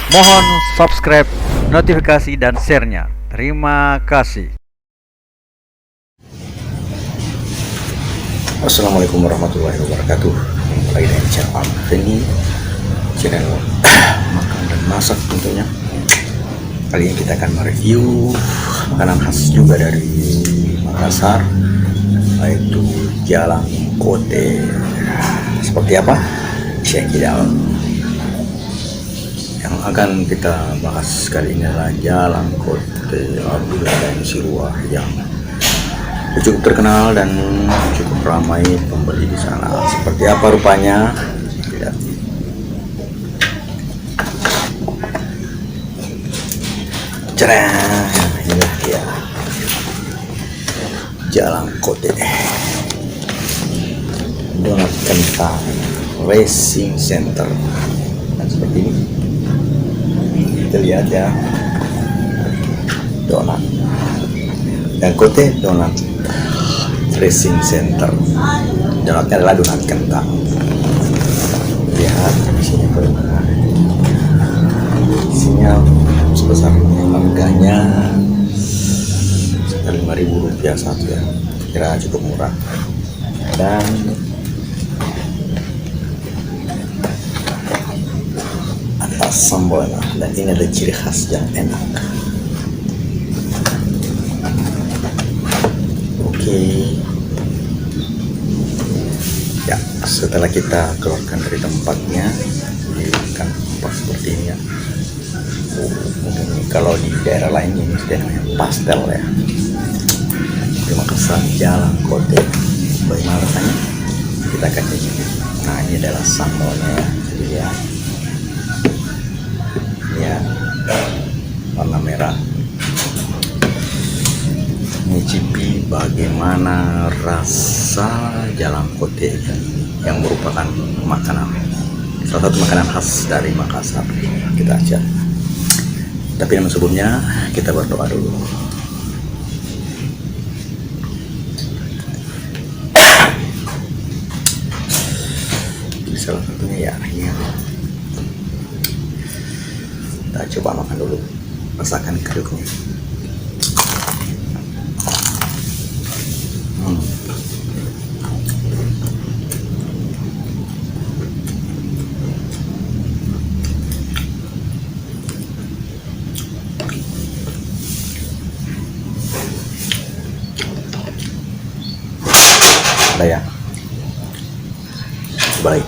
Mohon subscribe, notifikasi, dan share-nya. Terima kasih. Assalamualaikum warahmatullahi wabarakatuh. Lagi dengan channel Fendi, channel makan dan masak tentunya. Kali ini kita akan mereview makanan khas juga dari Makassar, yaitu jalang kote. Seperti apa? Check it out. Yang akan kita bahas kali ini adalah jalang kote Abdullah dan Sirwa yang cukup terkenal dan cukup ramai pembeli di sana. Seperti apa rupanya? Lihat. Cerah, inilah dia jalang kote. Donat kentang racing center. Dan seperti ini. Kita lihat ya. Donat. Dan kote donat racing center. Donatnya adalah donat kentang. Lihat isinya bagaimana. Isinya sebesar ini, harganya sekitar Rp5.000 satu ya. Kira cukup murah. Dan atas sambalnya, dan ini ada ciri khas yang enak. Oke. Ya, setelah kita keluarkan dari tempatnya, dihidupkan tempat seperti ini ya. Mungkin kalau di daerah lain ini sudah namanya pastel ya. Terima kasih jalang kote. Bagaimana rasanya? Kita akan cicipi. Nah, ini adalah sambalnya ya. Jadi ya, warna merah. Mencicipi bagaimana rasa jalang kote yang merupakan salah satu makanan khas dari Makassar. Kita aja. Tapi yang sebelumnya kita berdoa dulu. Salah satunya ya ini. Kita coba makan dulu. Rasakan kerupuknya. Ada ya. Balik.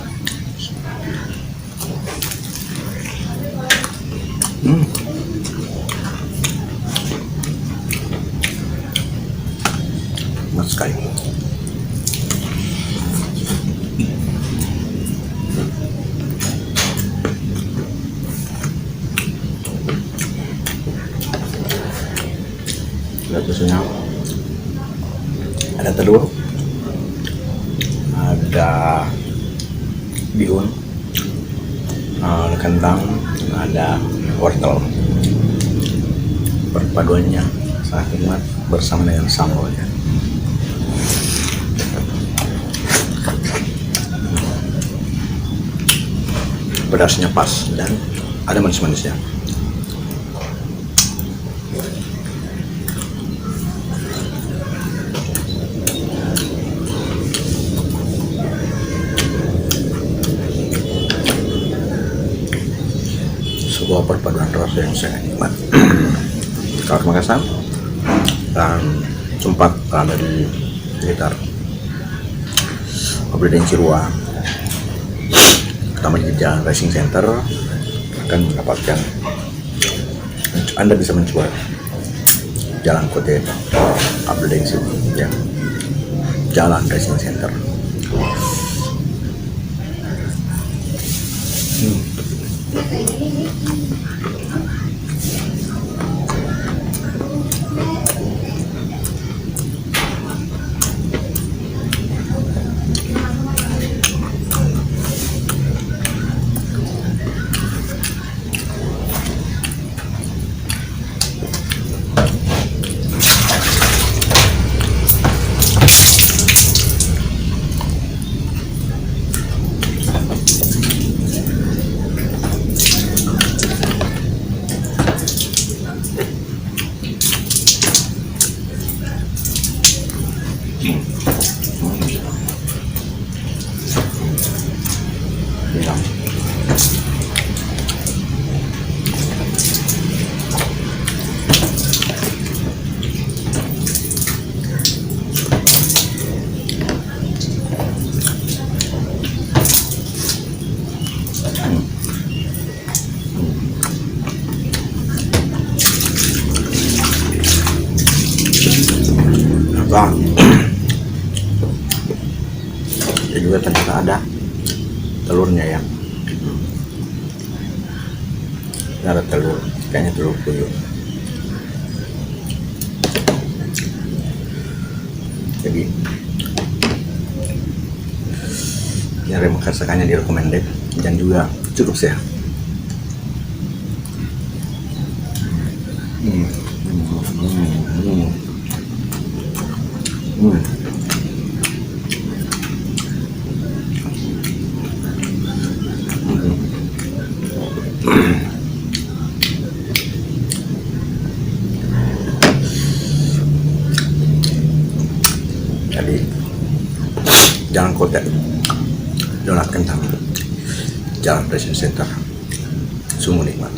Enak sekali. Lihat susunya. Ada telur, ada bihun, ada kentang, ada wortel. Perpaduannya sangat nikmat bersama dengan sambalnya. Pedasnya pas dan ada manis-manisnya. Sebuah perpaduan rasa yang sangat nikmat. Kalau Makassar dan sempat berada di sekitar Abdullah dan Sirwa, pertama di Jalan Racing Center, akan mendapatkan, Anda bisa mencoba jalan kote Abdullah dan Sirwa ya. Jalan Racing Center. Nah, ya juga ternyata ada telurnya ya. Ini ada telur, kayaknya telur puyuh. Jadi yang masakannya di recommended dan juga cukup sehat. Jadi Jalan Kote, Donat Kentang, Jalan Presiden Center, sungguh nikmat.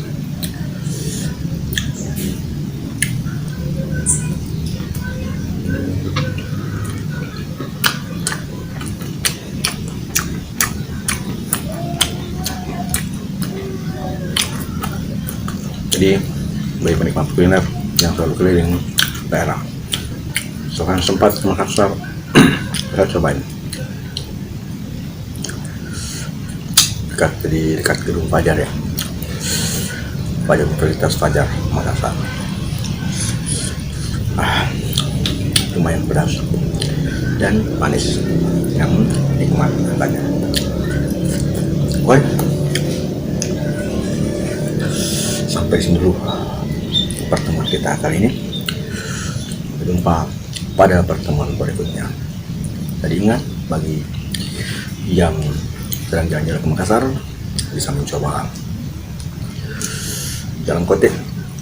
Jadi bagi penikmat kuliner yang selalu keliling daerah, misalkan sempat ke Makassar, saya cobain. Dekat gedung Fajar ya, Fajar Universitas Fajar Makassar. Lumayan pedas dan manis yang nikmat katanya. Oke, sampai sini dulu pertemuan kita kali ini. Berjumpa pada pertemuan berikutnya. Jadi ingat, bagi yang sedang jalan-jalan ke Makassar bisa mencoba Jalan Kote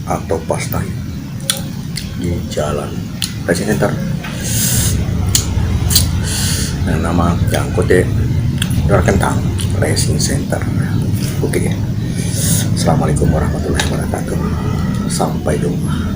atau Pasta di Jalan Presiden Center dengan nama Jalan Kote Donat Kentang Racing Center. Oke, assalamualaikum warahmatullahi wabarakatuh. Sampai jumpa.